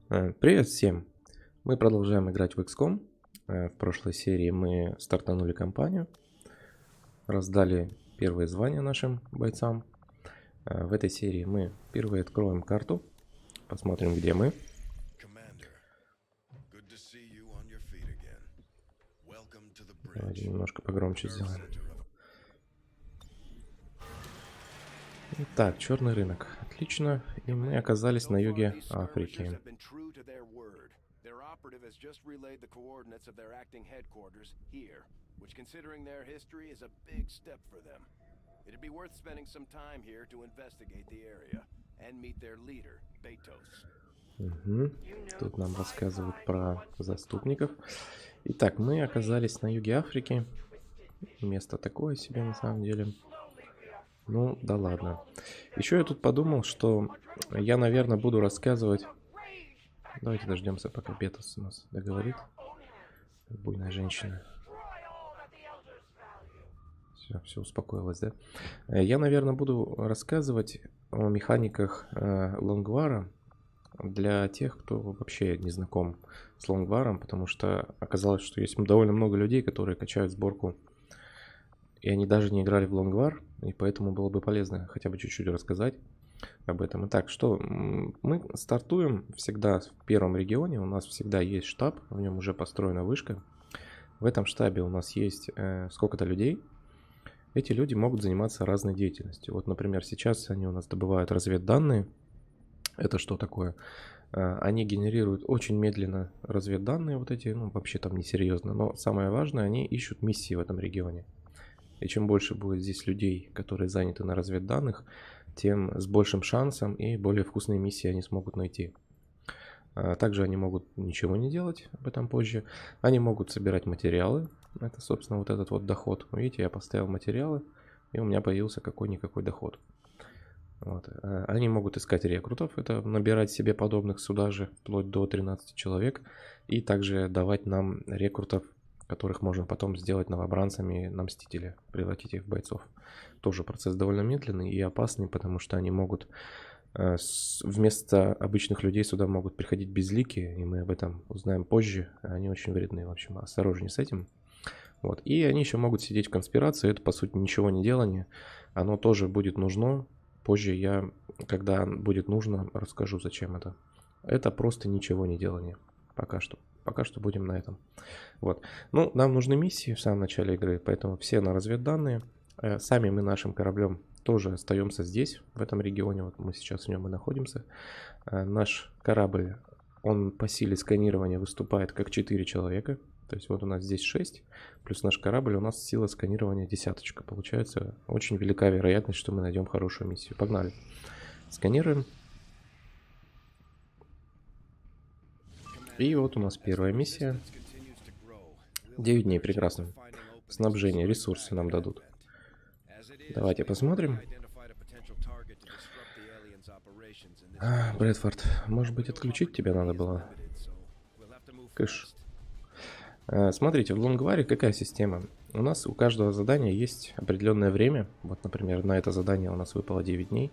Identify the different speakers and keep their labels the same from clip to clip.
Speaker 1: Привет всем! Мы продолжаем играть в XCOM. В прошлой серии мы стартанули кампанию, раздали первые звания нашим бойцам. В этой серии мы впервые откроем карту, посмотрим, где мы. Давайте немножко погромче сделаем. Итак, черный рынок. Отлично. И мы оказались на юге Африки.
Speaker 2: Their operative has just relayed the coordinates of their acting headquarters here, which, considering their history, is a big step for them. It'd be worth spending some time here to investigate the area and meet their leader, Betos.
Speaker 1: Тут нам рассказывают про заступников. Итак, мы оказались на юге Африки. Место такое себе на самом деле. Ну, да ладно. Еще я тут подумал, что я, наверное, буду рассказывать... Давайте дождемся, пока Бетос у нас договорит. Буйная женщина. Все успокоилось, да? Я, наверное, буду рассказывать о механиках Лонгвара для тех, кто вообще не знаком с Лонгваром, потому что оказалось, что есть довольно много людей, которые качают сборку, и они даже не играли в Лонгвар, и поэтому было бы полезно хотя бы чуть-чуть рассказать об этом. Итак, что мы стартуем всегда в первом регионе, у нас всегда есть штаб, в нем уже построена вышка. В этом штабе у нас есть сколько-то людей. Эти люди могут заниматься разной деятельностью. Вот, например, сейчас они у нас добывают разведданные. Это что такое? Они генерируют очень медленно разведданные, вот эти, ну, вообще там несерьезно. Но самое важное, они ищут миссии в этом регионе. И чем больше будет здесь людей, которые заняты на разведданных, тем с большим шансом и более вкусные миссии они смогут найти. Также они могут ничего не делать, об этом позже. Они могут собирать материалы. Это, собственно, вот этот вот доход. Видите, я поставил материалы, и у меня появился какой-никакой доход. Вот. Они могут искать рекрутов, это набирать себе подобных сюда же, вплоть до 13 человек. И также давать нам рекрутов, которых можно потом сделать новобранцами на Мстители, превратить их в бойцов. Тоже процесс довольно медленный и опасный, потому что они могут вместо обычных людей сюда могут приходить безликие, и мы об этом узнаем позже. Они очень вредные, в общем, осторожнее с этим. Вот. И они еще могут сидеть в конспирации, это по сути ничего не делание. Оно тоже будет нужно. Позже я, когда будет нужно, расскажу, зачем это. Это просто ничего не делание. Пока что. Пока что будем на этом. Вот. Ну, нам нужны миссии в самом начале игры, поэтому все на разведданные. Сами мы нашим кораблем тоже остаемся здесь, в этом регионе. Вот мы сейчас в нем и находимся. Наш корабль, он по силе сканирования выступает как 4 человека. То есть вот у нас здесь 6, плюс наш корабль, у нас сила сканирования 10. Получается очень велика вероятность, что мы найдем хорошую миссию. Погнали. Сканируем. И вот у нас первая миссия. 9 дней, прекрасно. Снабжение, ресурсы нам дадут. Давайте посмотрим. Брэдфорд, может быть, отключить тебя надо было? Кыш. Смотрите, в Лонгваре какая система? У нас у каждого задания есть определенное время. Вот, например, на это задание у нас выпало 9 дней.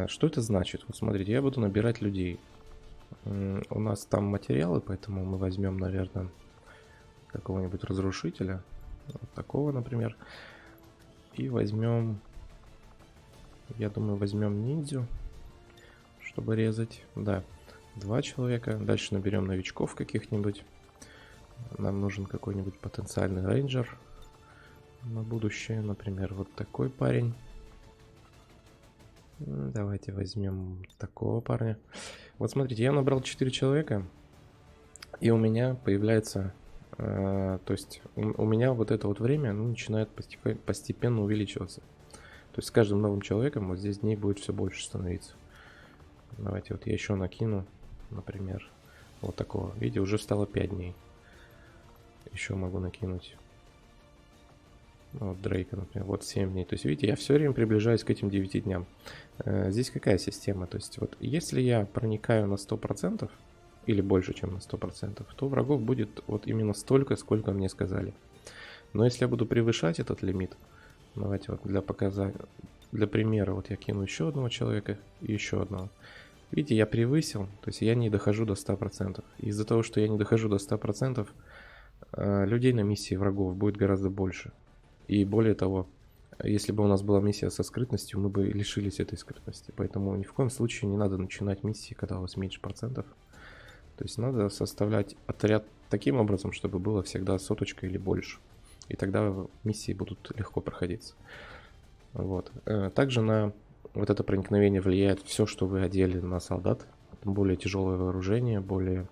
Speaker 1: Что это значит? Вот смотрите, я буду набирать людей. У нас там материалы, поэтому мы возьмем, наверное, какого-нибудь разрушителя. Вот такого, например. И возьмем, я думаю, возьмем ниндзю, чтобы резать. Да, 2 человека. Дальше наберем новичков каких-нибудь. Нам нужен какой-нибудь потенциальный рейнджер на будущее. Например, вот такой парень. Давайте возьмем такого парня. Вот смотрите, я набрал 4 человека. И у меня появляется... то есть у меня вот это вот время начинает постепенно увеличиваться. То есть с каждым новым человеком вот здесь дней будет все больше становиться. Давайте вот я еще накину, например, вот такого. Видите, уже стало 5 дней. Еще могу накинуть. Вот Дрейка, например, вот 7 дней. То есть, видите, я все время приближаюсь к этим 9 дням. Здесь какая система? То есть, вот если я проникаю на 100%, или больше, чем на 100%, то врагов будет вот именно столько, сколько мне сказали. Но если я буду превышать этот лимит, давайте вот для примера, вот я кину еще одного человека и еще одного. Видите, я превысил, то есть я не дохожу до 100%. Из-за того, что я не дохожу до 100%, людей на миссии врагов будет гораздо больше. И более того, если бы у нас была миссия со скрытностью, мы бы лишились этой скрытности. Поэтому ни в коем случае не надо начинать миссии, когда у вас меньше процентов. То есть надо составлять отряд таким образом, чтобы было всегда соточка или больше. И тогда миссии будут легко проходиться. Вот. Также на вот это проникновение влияет все, что вы одели на солдат. Более тяжелое вооружение, более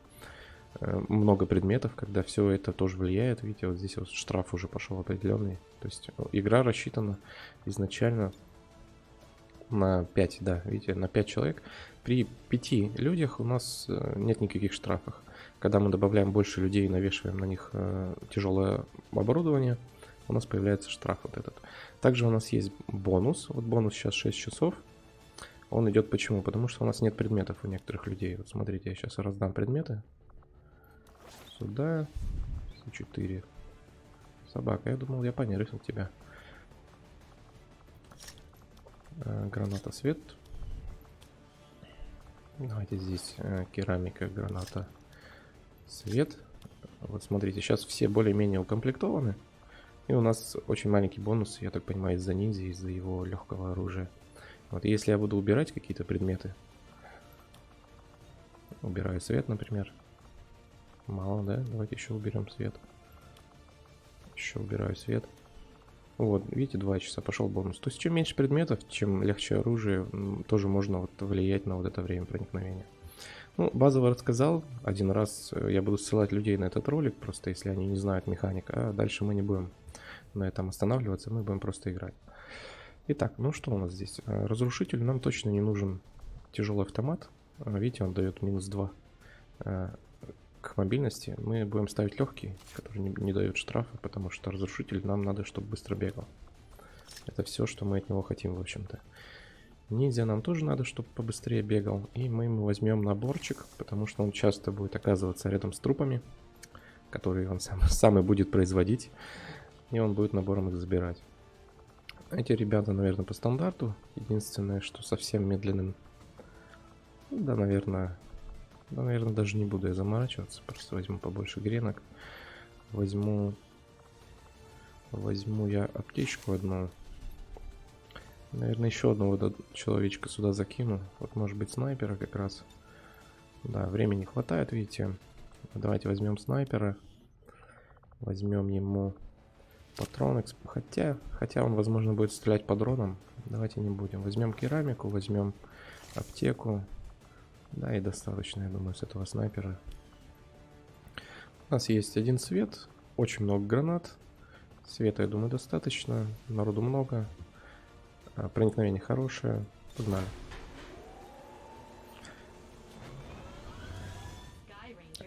Speaker 1: много предметов, когда все это тоже влияет. Видите, вот здесь вот штраф уже пошел определенный. То есть игра рассчитана изначально на 5, да, видите, на 5 человек. При 5 людях у нас нет никаких штрафов. Когда мы добавляем больше людей и навешиваем на них тяжелое оборудование, у нас появляется штраф вот этот. Также у нас есть бонус. Вот бонус сейчас 6 часов. Он идет почему? Потому что у нас нет предметов у некоторых людей. Вот смотрите, я сейчас раздам предметы. Сюда. 4. Собака, я думал, я понервил тебя. Граната свет. Давайте здесь керамика, граната свет. Вот смотрите, сейчас все более-менее укомплектованы. И у нас очень маленький бонус, я так понимаю, из-за ниндзя, из-за его легкого оружия. Вот если я буду убирать какие-то предметы. Убираю свет, например. Мало, да? Давайте еще уберем свет. Еще убираю свет. Вот, видите, 2 часа пошел бонус. То есть, чем меньше предметов, чем легче оружие, тоже можно вот влиять на вот это время проникновения. Ну, базово рассказал. Один раз я буду ссылать людей на этот ролик, просто если они не знают механик, а дальше мы не будем на этом останавливаться, мы будем просто играть. Итак, ну что у нас здесь? Разрушитель нам точно не нужен тяжелый автомат. Видите, он дает -2 к мобильности. Мы будем ставить легкий, который не дает штрафа, потому что разрушитель нам надо, чтобы быстро бегал. Это все, что мы от него хотим, в общем-то. Ниндзя нам тоже надо, чтобы побыстрее бегал. И мы ему возьмем наборчик, потому что он часто будет оказываться рядом с трупами, которые он сам и будет производить. И он будет набором их забирать. Эти ребята, наверное, по стандарту. Единственное, что совсем медленным. Да, наверное, даже не буду я заморачиваться. Просто возьму побольше гренок. Возьму я аптечку одну. Наверное, еще одного человечка сюда закину. Вот, может быть, снайпера как раз. Да, времени не хватает, видите. Давайте возьмем снайпера. Возьмем ему патроны. Хотя он, возможно, будет стрелять по дронам. Давайте не будем. Возьмем керамику, возьмем аптеку. Да, и достаточно, я думаю, с этого снайпера. У нас есть один свет. Очень много гранат. Света, я думаю, достаточно. Народу много. Проникновение хорошее. Погнали.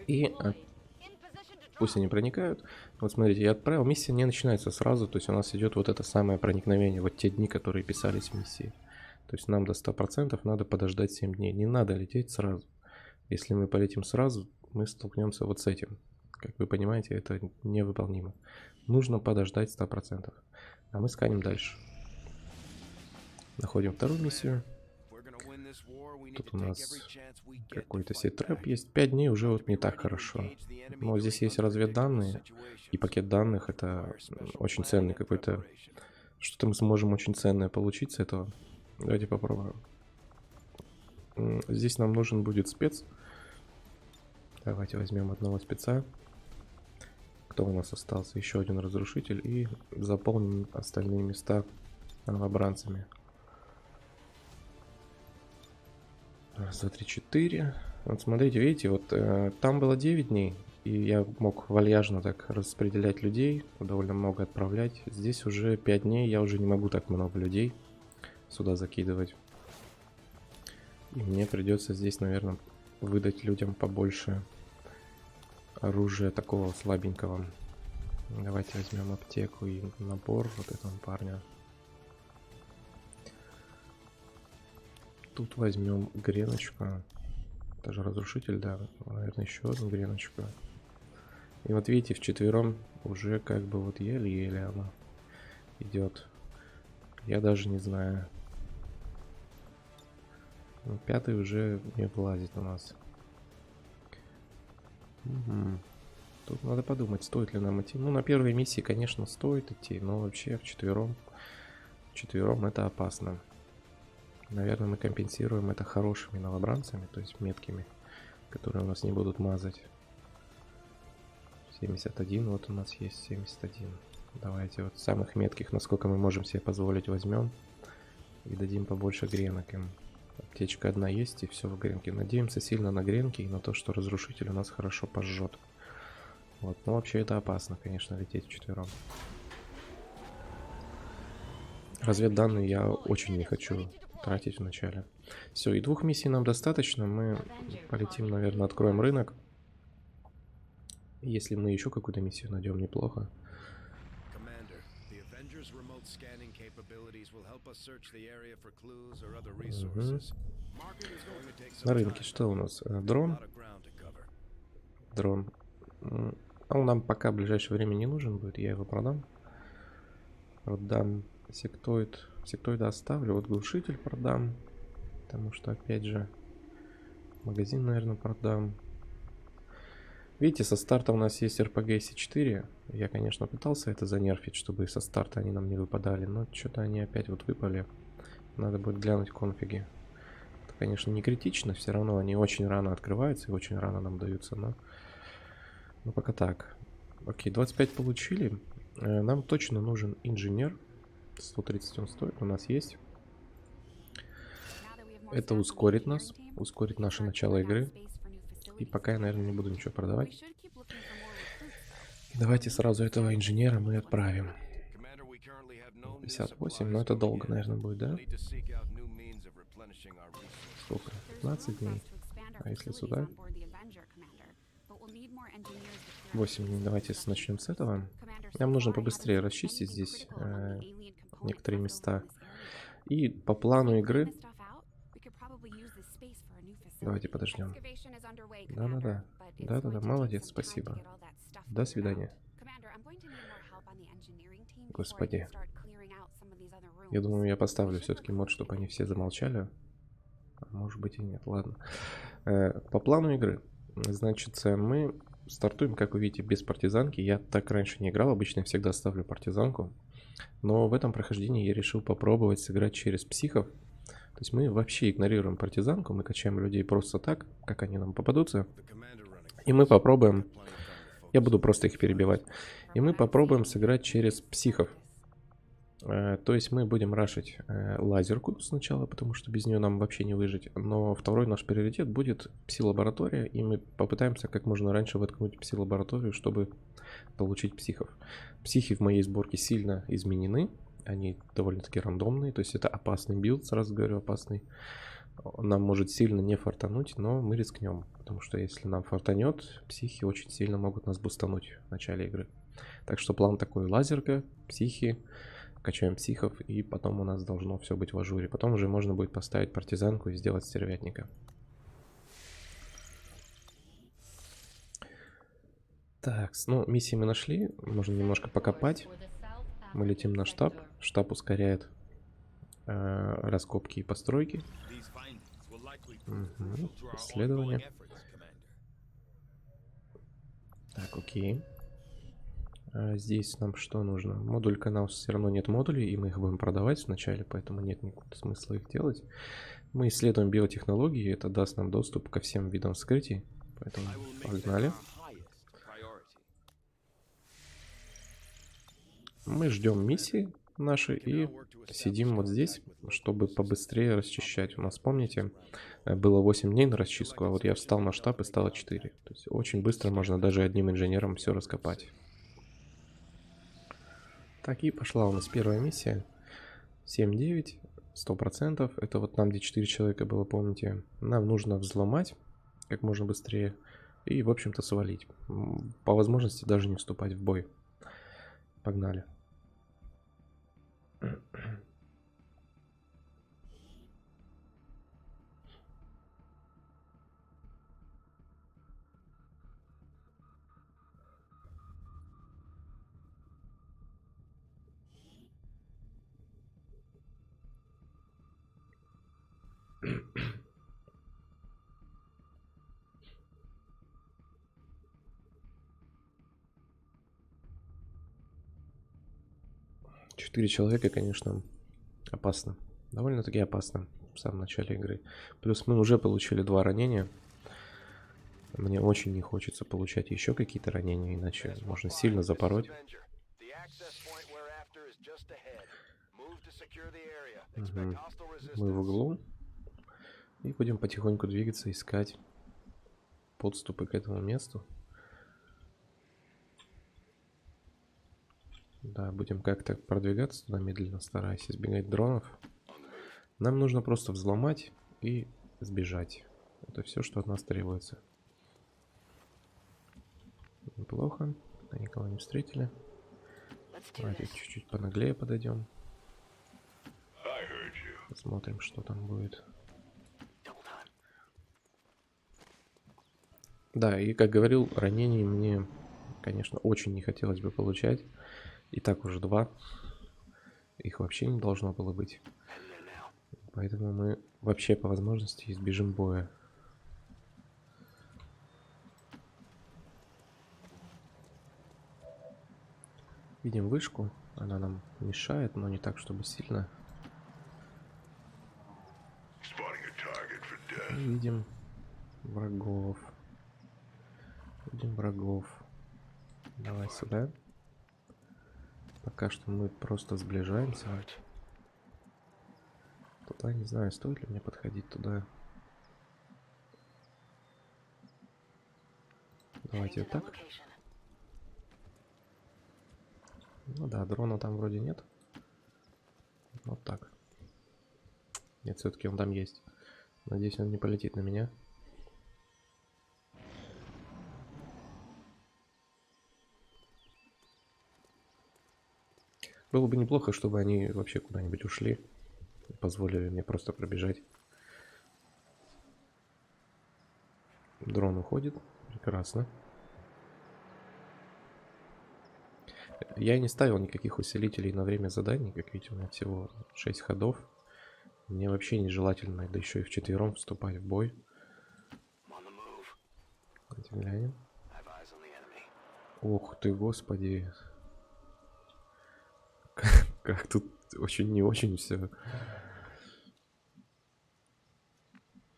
Speaker 1: И пусть они проникают. Вот смотрите, я отправил. Миссия не начинается сразу. То есть у нас идет вот это самое проникновение. Вот те дни, которые писались в миссии. То есть нам до 100% надо подождать 7 дней. Не надо лететь сразу. Если мы полетим сразу, мы столкнемся вот с этим. Как вы понимаете, это невыполнимо. Нужно подождать 100%. А мы сканем дальше. Находим вторую миссию. Тут у нас какой-то сет-трэп есть. 5 дней уже вот не так хорошо. Но здесь есть разведданные. И пакет данных. Это очень ценный какой-то... Что-то мы сможем очень ценное получить с этого. Давайте попробуем. Здесь нам нужен будет спец. Давайте возьмем одного спеца. Кто у нас остался? Еще один разрушитель. И заполним остальные места новобранцами. 1, 2, 3, 4. Вот смотрите, видите, вот там было 9 дней. И я мог вальяжно так распределять людей. Довольно много отправлять. Здесь уже 5 дней. Я уже не могу так много людей сюда закидывать. И мне придется здесь, наверное, выдать людям побольше оружия такого слабенького. Давайте возьмем аптеку и набор вот этого парня. Тут возьмем греночку. Это же разрушитель, да. Наверное, еще одну греночку. И вот видите, вчетвером уже как бы вот еле-еле она идет. Я даже не знаю. Ну, 5 уже не влазит у нас. Мгм. Тут надо подумать, стоит ли нам идти. Ну, на первой миссии, конечно, стоит идти, но вообще вчетвером это опасно. Наверное, мы компенсируем это хорошими новобранцами, то есть меткими, которые у нас не будут мазать. 71, вот у нас есть 71. Давайте вот самых метких, насколько мы можем себе позволить, возьмем и дадим побольше гренок им. Аптечка одна есть, и все в гренке. Надеемся сильно на гренки и на то, что разрушитель у нас хорошо пожжет. Вот, но вообще это опасно, конечно, лететь вчетвером. Разведданные я очень не хочу тратить вначале. Все, и 2 миссий нам достаточно. Мы полетим, наверное, откроем рынок. Если мы еще какую-то миссию найдем, неплохо.
Speaker 2: Commander, the Avengers' remote scanning capabilities will help us search the area for clues or other resources. Market is going to take some
Speaker 1: На рынке
Speaker 2: time,
Speaker 1: что у нас?
Speaker 2: a
Speaker 1: Дрон.
Speaker 2: lot of ground to cover.
Speaker 1: Дрон. Он нам пока в ближайшее время не нужен будет. Я его продам. Продам сектоид. Сектоида оставлю. Вот глушитель продам. Потому что, опять же, магазин, наверное, продам. Видите, со старта у нас есть RPG C4. Я, конечно, пытался это занерфить, чтобы со старта они нам не выпадали. Но что-то они опять вот выпали. Надо будет глянуть конфиги. Это, конечно, не критично. Все равно они очень рано открываются и очень рано нам даются. Но пока так. Окей, 25 получили. Нам точно нужен инженер. 130 он стоит, у нас есть. Это ускорит нас, ускорит наше начало игры. И пока я, наверное, не буду ничего продавать. И давайте сразу этого инженера мы отправим.
Speaker 2: Commander, we currently have no new
Speaker 1: 58,
Speaker 2: supplies
Speaker 1: но это
Speaker 2: coming
Speaker 1: долго,
Speaker 2: in.
Speaker 1: наверное, будет, да?
Speaker 2: We'll need to seek out new means of replenishing our resources.
Speaker 1: Сколько? 15 дней. А если сюда? 8 дней. Давайте начнем с этого. Нам нужно побыстрее расчистить здесь некоторые места. И по плану игры... Давайте подождем. Да-да-да. Да-да-да, молодец, спасибо. До свидания. Господи. Я думаю, я поставлю все-таки мод, чтобы они все замолчали. А может быть и нет, ладно. По плану игры. Значит, мы стартуем, как вы видите, без партизанки. Я так раньше не играл, обычно я всегда ставлю партизанку. Но в этом прохождении я решил попробовать сыграть через психов. То есть мы вообще игнорируем партизанку, мы качаем людей просто так, как они нам попадутся. И мы попробуем... Я буду просто их перебивать. И мы попробуем сыграть через психов. То есть мы будем рашить лазерку сначала, потому что без нее нам вообще не выжить. Но второй наш приоритет будет пси-лаборатория, и мы попытаемся как можно раньше воткнуть пси-лабораторию, чтобы получить психов. Психи в моей сборке сильно изменены, они довольно-таки рандомные, то есть это опасный билд, сразу говорю, опасный. Нам может сильно не фартануть, но мы рискнем, потому что если нам фартанет, психи очень сильно могут нас бустануть в начале игры. Так что план такой: лазерка, психи, качаем психов, и потом у нас должно все быть в ажуре. Потом уже можно будет поставить партизанку и сделать стервятника. Так, ну, миссии мы нашли, можно немножко покопать. Мы летим на штаб, штаб ускоряет раскопки и постройки. Угу. Исследования. Так, окей. Здесь нам что нужно? Модуль канал, все равно нет модулей, и мы их будем продавать вначале, поэтому нет никакого смысла их делать. Мы исследуем биотехнологии, это даст нам доступ ко всем видам вскрытий, поэтому погнали. Мы ждем миссии наши и сидим вот здесь, чтобы побыстрее расчищать. У нас, помните, было 8 дней на расчистку, а вот я встал на штаб и стало 4. То есть очень быстро можно даже одним инженером все раскопать. Так, и пошла у нас первая миссия. 7-9, 100%. Это вот там, где 4 человека было, помните. Нам нужно взломать как можно быстрее и, в общем-то, свалить. По возможности даже не вступать в бой. Погнали. 4 человека, конечно, опасно. Довольно-таки опасно в самом начале игры. Плюс мы уже получили 2 ранения. Мне очень не хочется получать еще какие-то ранения, иначе можно сильно запороть. Мгм. Мы в углу. И будем потихоньку двигаться, искать подступы к этому месту. Да, будем как-то продвигаться туда медленно, стараясь избегать дронов. Нам нужно просто взломать и сбежать. Это все, что от нас требуется. Неплохо. Никого не встретили. Давайте чуть-чуть понаглее подойдем. Посмотрим, что там будет. Да, и как говорил, ранений мне, конечно, очень не хотелось бы получать. И так уже 2. Их вообще не должно было быть. Поэтому мы вообще по возможности избежим боя. Видим вышку. Она нам мешает, но не так, чтобы сильно. И видим врагов. Видим врагов. Давай сюда. Пока что мы просто сближаемся. Туда, не знаю, стоит ли мне подходить туда. Давайте вот так. Ну да, дрона там вроде нет. Вот так. Нет, все-таки он там есть. Надеюсь, он не полетит на меня. Было бы неплохо, чтобы они вообще куда-нибудь ушли. Позволили мне просто пробежать. Дрон уходит. Прекрасно. Я не ставил никаких усилителей на время заданий. Как видите, у меня всего 6 ходов. Мне вообще нежелательно, да еще и вчетвером вступать в бой. Давайте глянем. Ох ты, господи. Как тут очень не очень все.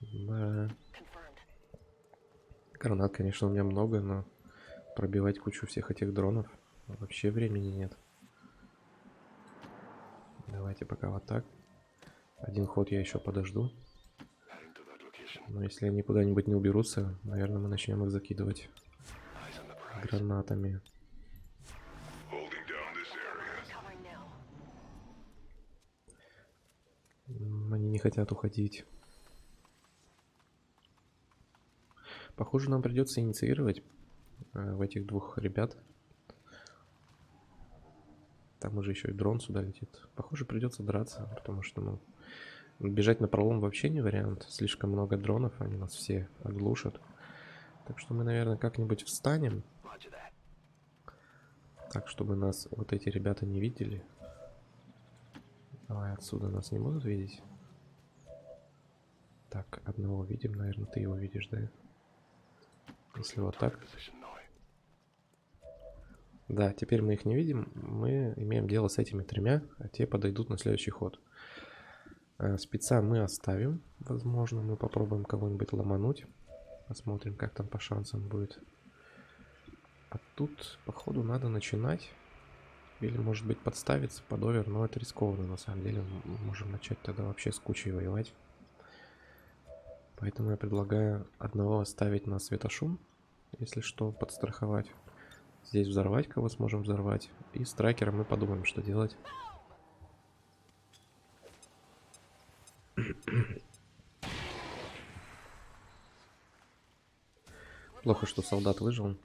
Speaker 1: Да. Гранат, конечно, у меня много, но пробивать кучу всех этих дронов вообще времени нет. Давайте пока вот так. Один ход я еще подожду. Но если они куда-нибудь не уберутся, наверное, мы начнем их закидывать гранатами. Они не хотят уходить. Похоже, нам придется инициировать в этих 2 ребят. Там уже еще и дрон сюда летит. Похоже, придется драться, потому что, ну, бежать на пролом вообще не вариант. Слишком много дронов, они нас все оглушат. Так что мы, наверное, как-нибудь встанем. Так, чтобы нас вот эти ребята не видели. Давай отсюда нас не будут видеть. Так, одного видим, наверное, ты его видишь, да? Если вот так. Да, теперь мы их не видим. Мы имеем дело с этими 3, а те подойдут на следующий ход. Спеца мы оставим. Возможно, мы попробуем кого-нибудь ломануть. Посмотрим, как там по шансам будет. А тут, походу, надо начинать. Или, может быть, подставиться под овер. Но это рискованно, на самом деле. Мы можем начать тогда вообще с кучей воевать. Поэтому я предлагаю одного оставить на светошум. Если что, подстраховать. Здесь взорвать, кого сможем взорвать. И с тракером мы подумаем, что делать. Плохо, что солдат выжил.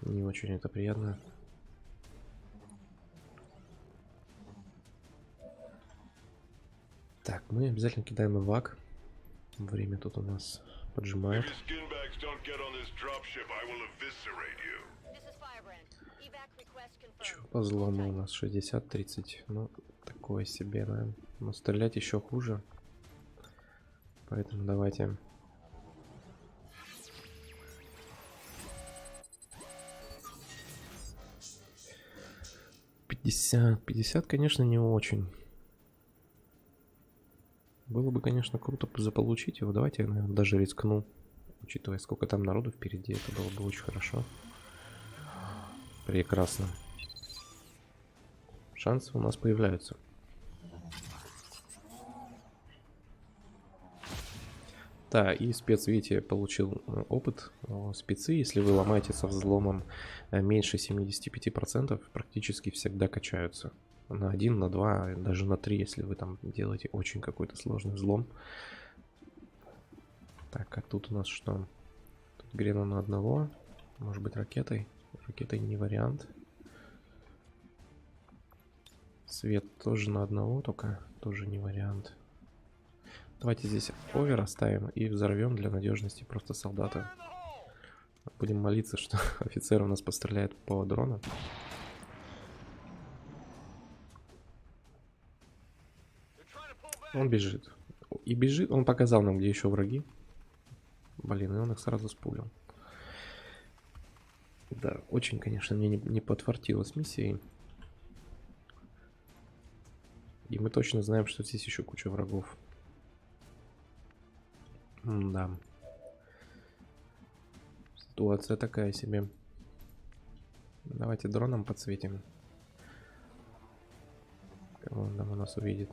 Speaker 1: Не очень это приятно. Так, мы обязательно кидаем эвак. Время тут у нас поджимает. Чё по взлому у нас 60-30. Ну, такое себе, да. Но стрелять еще хуже. Поэтому давайте. 50. 50, конечно, не очень. Было бы, конечно, круто заполучить его. Давайте я, наверное, даже рискну. Учитывая, сколько там народу впереди, это было бы очень хорошо. Прекрасно. Шансы у нас появляются. Да, и спец, видите, получил опыт. Спецы, если вы ломаете со взломом меньше 75%, практически всегда качаются. На 1, на 2, даже на 3, если вы там делаете очень какой-то сложный взлом. Так, а тут у нас что? Тут грена на одного. Может быть, ракетой? Ракетой не вариант. Свет тоже на одного, только тоже не вариант. Давайте здесь овер оставим и взорвем для надежности просто солдата. Будем молиться, что офицер у нас постреляет по дрону. Он бежит. И бежит, он показал нам, где еще враги. Блин, и он их сразу спулил. Да, очень, конечно, мне не подфартило с миссией. И мы точно знаем, что здесь еще куча врагов. Да. Ситуация такая себе. Давайте дроном подсветим. Кого он там у нас увидит?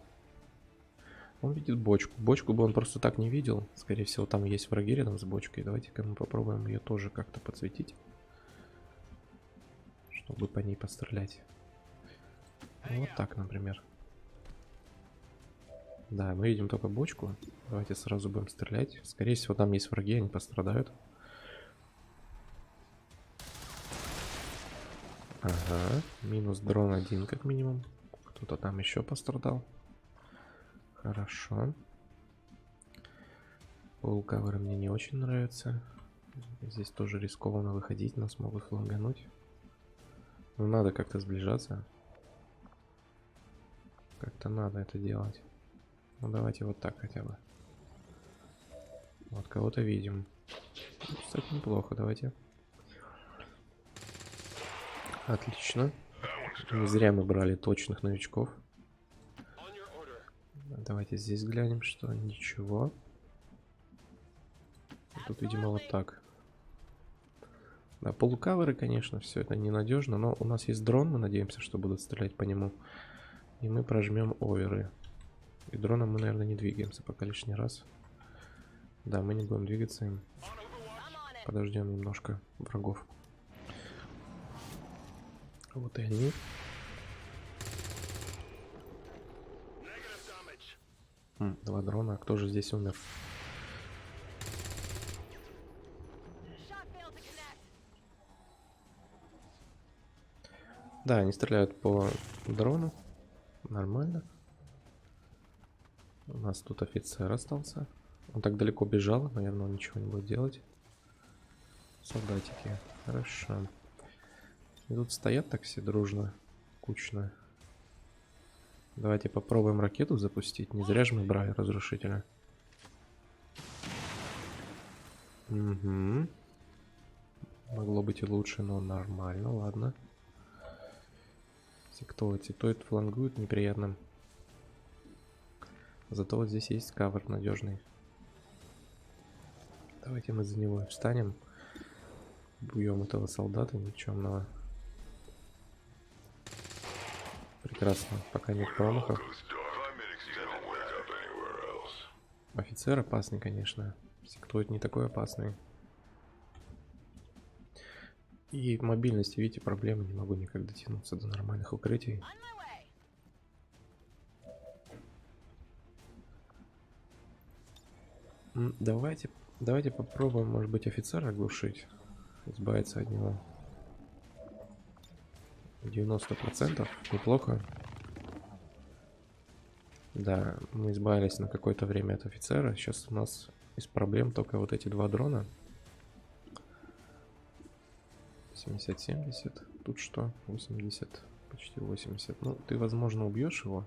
Speaker 1: Он видит бочку. Бочку бы он просто так не видел. Скорее всего, там есть враги рядом с бочкой. Давайте-ка мы попробуем ее тоже как-то подсветить. Чтобы по ней пострелять. Вот так, например. Да, мы видим только бочку. Давайте сразу будем стрелять. Скорее всего, там есть враги, они пострадают. Ага, минус дрон 1 как минимум. Кто-то там еще пострадал. Хорошо. Полкаверы мне не очень нравятся. Здесь тоже рискованно выходить, нас могут флангануть. Но надо как-то сближаться. Как-то надо это делать. Ну давайте вот так хотя бы. Вот кого-то видим. Кстати, неплохо, давайте. Отлично. Не зря мы брали точных новичков. Давайте здесь глянем, что ничего. Тут, видимо, вот так. Да, полукаверы, конечно, все это ненадежно, но у нас есть дрон, мы надеемся, что будут стрелять по нему. И мы прожмем оверы. И дроном мы, наверное, не двигаемся пока лишний раз. Да, мы не будем двигаться им. Подождем немножко врагов. Вот и они. Два дрона. А кто же здесь умер? Да, они стреляют по дрону. Нормально. У нас тут офицер остался. Он так далеко бежал, наверное, он ничего не будет делать. Солдатики. Хорошо. И тут стоят так все дружно, кучно. Давайте попробуем ракету запустить. Не зря же мы брали разрушителя. Угу. Могло быть и лучше, но нормально, ладно. Титоид флангует неприятно. Зато вот здесь есть кавер надежный. Давайте мы за него встанем. Бьем этого солдата никчемного. Прекрасно, пока нет промахов. Офицер опасный, конечно. Сектоид не такой опасный. И в мобильности, видите, проблемы. Не могу никак дотянуться до нормальных укрытий. Давайте попробуем, может быть, офицера оглушить. Избавиться от него. 90%. Неплохо. Да, мы избавились на какое-то время от офицера. Сейчас у нас из проблем только вот эти два дрона. 70-70. Тут что? 80. Почти 80. Ну, ты, возможно, убьешь его.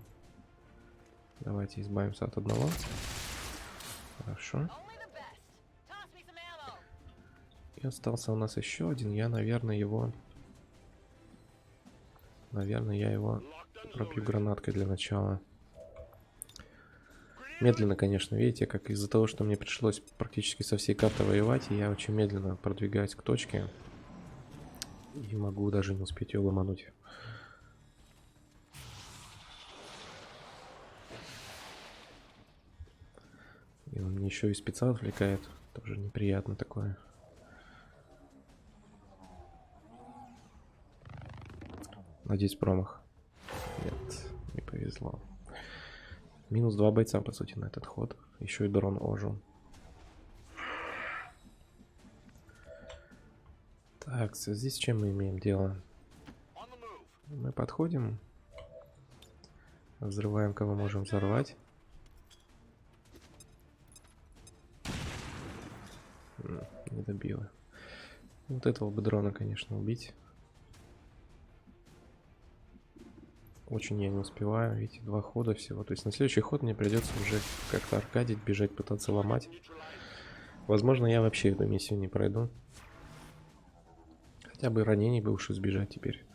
Speaker 1: Давайте избавимся от одного. Хорошо. И остался у нас еще один. Я, наверное, его Наверное, я его пробью гранаткой для начала. Медленно, конечно, видите, как из-за того, что мне пришлось практически со всей карты воевать, я очень медленно продвигаюсь к точке. И могу даже не успеть ее ломануть. И он мне еще и специал отвлекает. Тоже неприятно такое. Надеюсь, промах. Нет, не повезло. Минус 2 бойца, по сути, на этот ход. Еще и дрон ожил. Так, здесь с чем мы имеем дело? Мы подходим. Взрываем, кого можем взорвать. Не добило. Вот этого бы дрона, конечно, убить. Очень я не успеваю. Видите, 2 хода всего. То есть на следующий ход мне придется уже как-то аркадить, бежать, пытаться ломать. Возможно, я вообще эту миссию не пройду. Хотя бы ранений бы уж избежать теперь.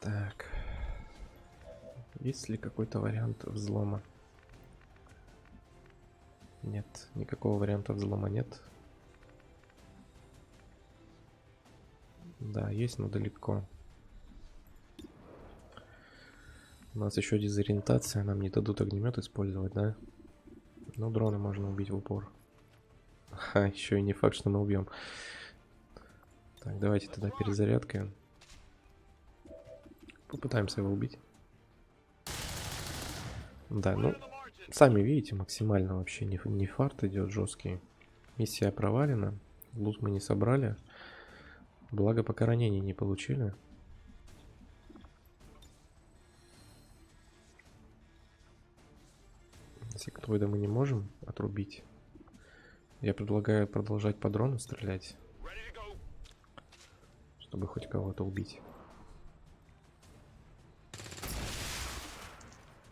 Speaker 1: Так. Есть ли какой-то вариант взлома? Нет, никакого варианта взлома нет. Да, есть, но далеко. У нас еще дезориентация, нам не дадут огнемет использовать, да? Ну, дрона можно убить в упор. Ха, еще и не факт, что мы убьем. Так, давайте тогда перезарядкой. Попытаемся его убить. Да, ну, сами видите, максимально вообще не фарт идет жесткий. Миссия провалена. Лут мы не собрали. Благо, пока ранений не получили. Сектоида мы не можем отрубить. Я предлагаю продолжать по дрону стрелять. Чтобы хоть кого-то убить.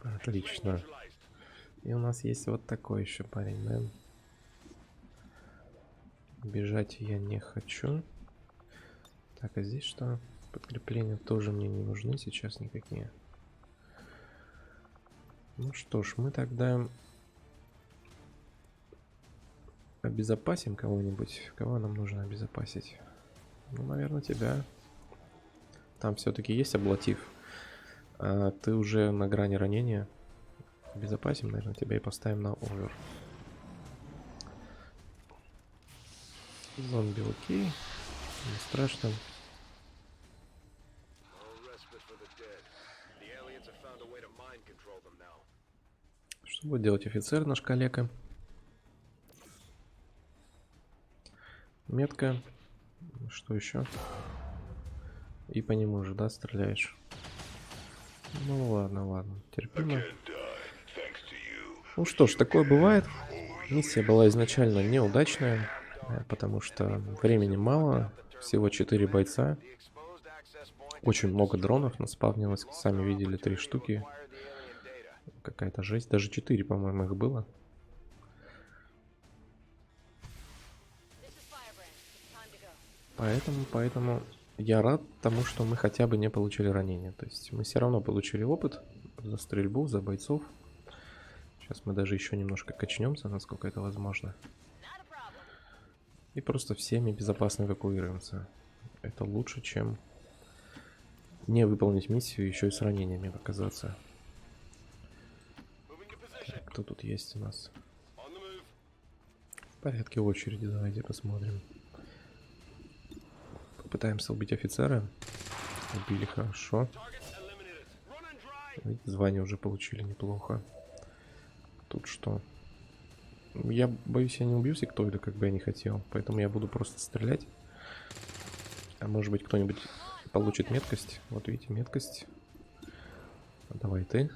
Speaker 1: Отлично. И у нас есть вот такой еще парень, да? Бежать я не хочу. Так, а здесь что? Подкрепления тоже мне не нужны сейчас никакие. Ну что ж, мы тогда обезопасим кого-нибудь. Кого нам нужно обезопасить? Ну, наверное, тебя. Там все-таки есть облатив. А ты уже на грани ранения. Обезопасим, наверное, тебя и поставим на овер. Зомби окей. Не страшно. Что будет делать офицер, наш коллега? Метка. Что еще? И по нему же, да, стреляешь? Ну ладно, ладно. Терпимо. Ну что ж, такое бывает. Миссия была изначально неудачная, потому что времени мало. Всего 4 бойца. Очень много дронов наспавнилось. Сами видели 3 штуки. Какая-то жесть. Даже 4, по-моему, их было. Поэтому я рад тому, что мы хотя бы не получили ранения. То есть мы все равно получили опыт за стрельбу, за бойцов. Сейчас мы даже еще немножко качнемся, насколько это возможно. И просто всеми безопасно эвакуируемся. Это лучше, чем не выполнить миссию еще и с ранениями оказаться. Так, кто тут есть у нас? В порядке очереди, давайте посмотрим. Попытаемся убить офицера. Убили хорошо. Звание уже получили неплохо. Тут что? Я боюсь, я не убью сектоида, как бы я не хотел. Поэтому я буду просто стрелять. А может быть, кто-нибудь получит меткость. Вот видите, меткость. Давай ты.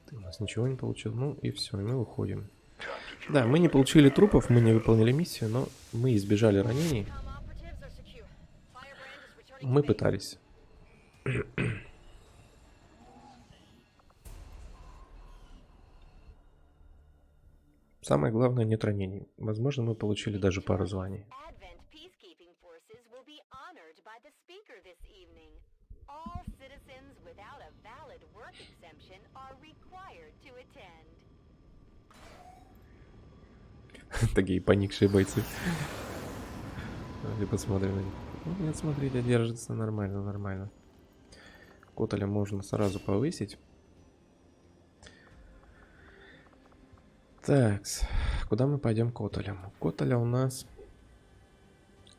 Speaker 1: Ты у нас ничего не получил. Ну и все, и мы уходим. Да, мы не получили трупов, мы не выполнили миссию, но мы избежали ранений. Мы пытались. Самое главное, нет ранений. Возможно, мы получили даже пару званий.
Speaker 3: Advent peacekeeping forces will be honored by the speaker this evening. All citizens without a valid work exemption are required to attend.
Speaker 1: Такие поникшие бойцы. Давайте посмотрим на них. Ну, нет, смотрите, держится нормально, нормально. Котеля можно сразу повысить. Так, куда мы пойдем Котелем? Котеля у нас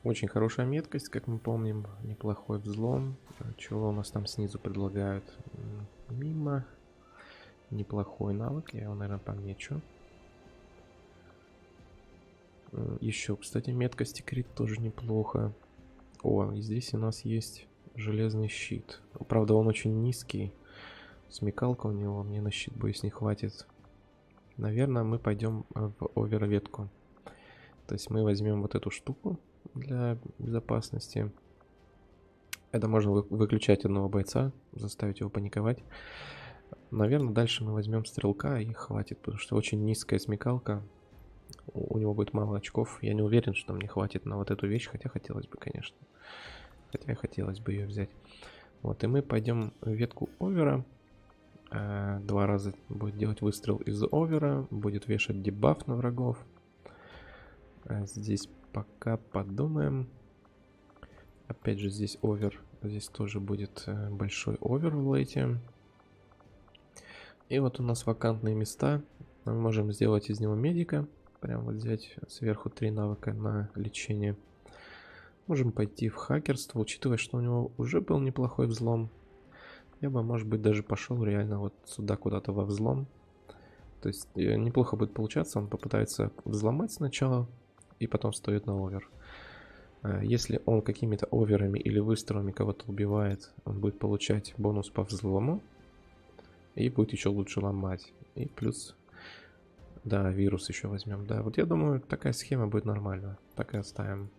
Speaker 1: очень хорошая меткость, как мы помним. Неплохой взлом. Чего у нас там снизу предлагают? Мимо. Неплохой навык, я его, наверное, помечу. Еще, кстати, меткость и крит тоже неплохо. О, и здесь у нас есть железный щит. Правда, он очень низкий. Смекалка у него, мне на щит, боюсь, не хватит. Наверное, мы пойдем в оверветку. То есть мы возьмем вот эту штуку для безопасности. Это можно выключать одного бойца, заставить его паниковать. Наверное, дальше мы возьмем стрелка и хватит, потому что очень низкая смекалка. У него будет мало очков. Я не уверен, что мне хватит на вот эту вещь, хотя хотелось бы, конечно. Хотя хотелось бы ее взять. Вот, и мы пойдем в ветку овера. 2 раза будет делать выстрел из овера. Будет вешать дебаф на врагов. Здесь пока подумаем. Опять же, здесь овер. Здесь тоже будет большой овер в лейте. И вот у нас вакантные места. Мы можем сделать из него медика. Прям вот взять сверху 3 навыка на лечение. Можем пойти в хакерство, учитывая, что у него уже был неплохой взлом. Я бы, может быть, даже пошел реально вот сюда куда-то во взлом. То есть неплохо будет получаться. Он попытается взломать сначала и потом встает на овер. Если он какими-то оверами или выстрелами кого-то убивает, он будет получать бонус по взлому. И будет еще лучше ломать. И плюс... Да, вирус еще возьмем. Да, вот я думаю, такая схема будет нормальная. Так и оставим.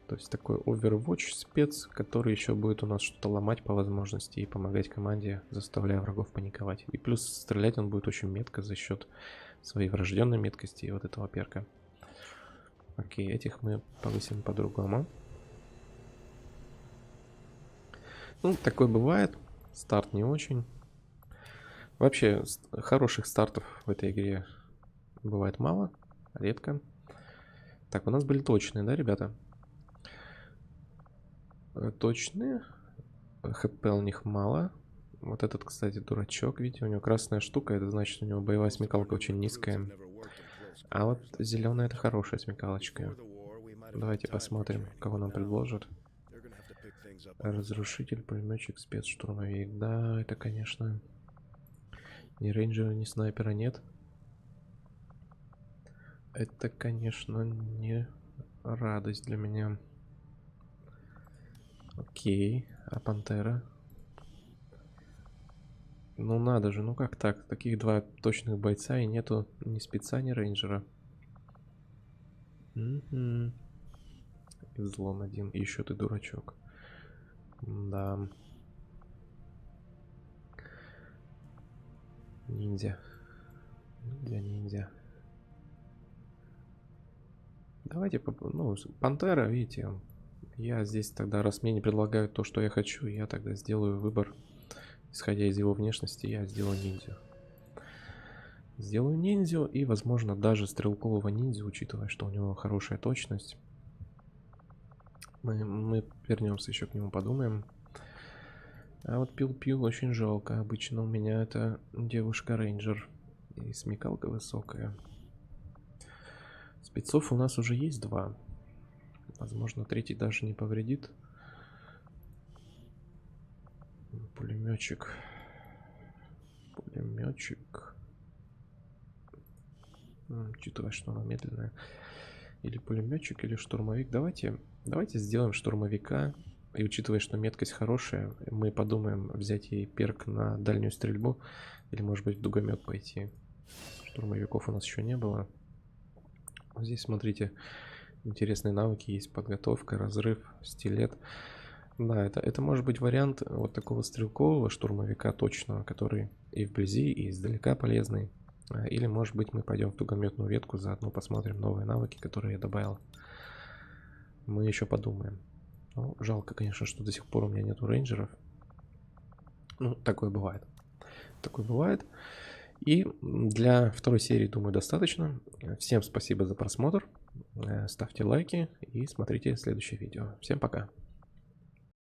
Speaker 1: То есть такой Overwatch спец, который еще будет у нас что-то ломать по возможности и помогать команде, заставляя врагов паниковать. И плюс стрелять он будет очень метко за счет своей врожденной меткости и вот этого перка. Окей, этих мы повысим по-другому. Ну, такое бывает. Старт не очень. Вообще, хороших стартов в этой игре бывает мало, редко. Так, у нас были точные, да, ребята? Точные. ХП у них мало. Вот этот, кстати, дурачок, видите, у него красная штука, это значит, у него боевая смекалка очень низкая. А вот зеленая — это хорошая смекалочка. Давайте посмотрим, кого нам предложат. Разрушитель, пулеметчик, спецштурмовик. Да, это, конечно... Ни рейнджера, ни снайпера нет. Это, конечно, не радость для меня. Окей, а пантера? Ну надо же, ну как так? Таких 2 точных бойца и нету ни спеца, ни рейнджера. И взлом 1. И еще ты дурачок. Да. Ниндзя. Ниндзя. Давайте, ну, пантера, видите. Я здесь тогда, раз мне не предлагают то, что я хочу, я тогда сделаю выбор. Исходя из его внешности, я сделаю ниндзю. Сделаю ниндзю и, возможно, даже стрелкового ниндзю, учитывая, что у него хорошая точность. Мы вернемся еще к нему, подумаем. А вот Пил-Пил очень жалко. Обычно у меня это девушка-рейнджер. И смекалка высокая. Спецов у нас уже есть 2. Возможно, 3-й даже не повредит. Пулеметчик. Пулеметчик. Учитывая, что она медленная. Или пулеметчик, или штурмовик. Давайте сделаем штурмовика. И учитывая, что меткость хорошая, мы подумаем взять ей перк на дальнюю стрельбу. Или, может быть, в дугомет пойти. Штурмовиков у нас еще не было. Здесь, смотрите, интересные навыки есть. Подготовка, разрыв, стилет. Да, это может быть вариант вот такого стрелкового штурмовика точного, который и вблизи, и издалека полезный. Или, может быть, мы пойдем в тугометную ветку, заодно посмотрим новые навыки, которые я добавил. Мы еще подумаем. Ну, жалко, конечно, что до сих пор у меня нету рейнджеров. Ну, такое бывает. Такое бывает. И для второй серии, думаю, достаточно. Всем спасибо за просмотр. Ставьте лайки и смотрите следующее видео. Всем пока.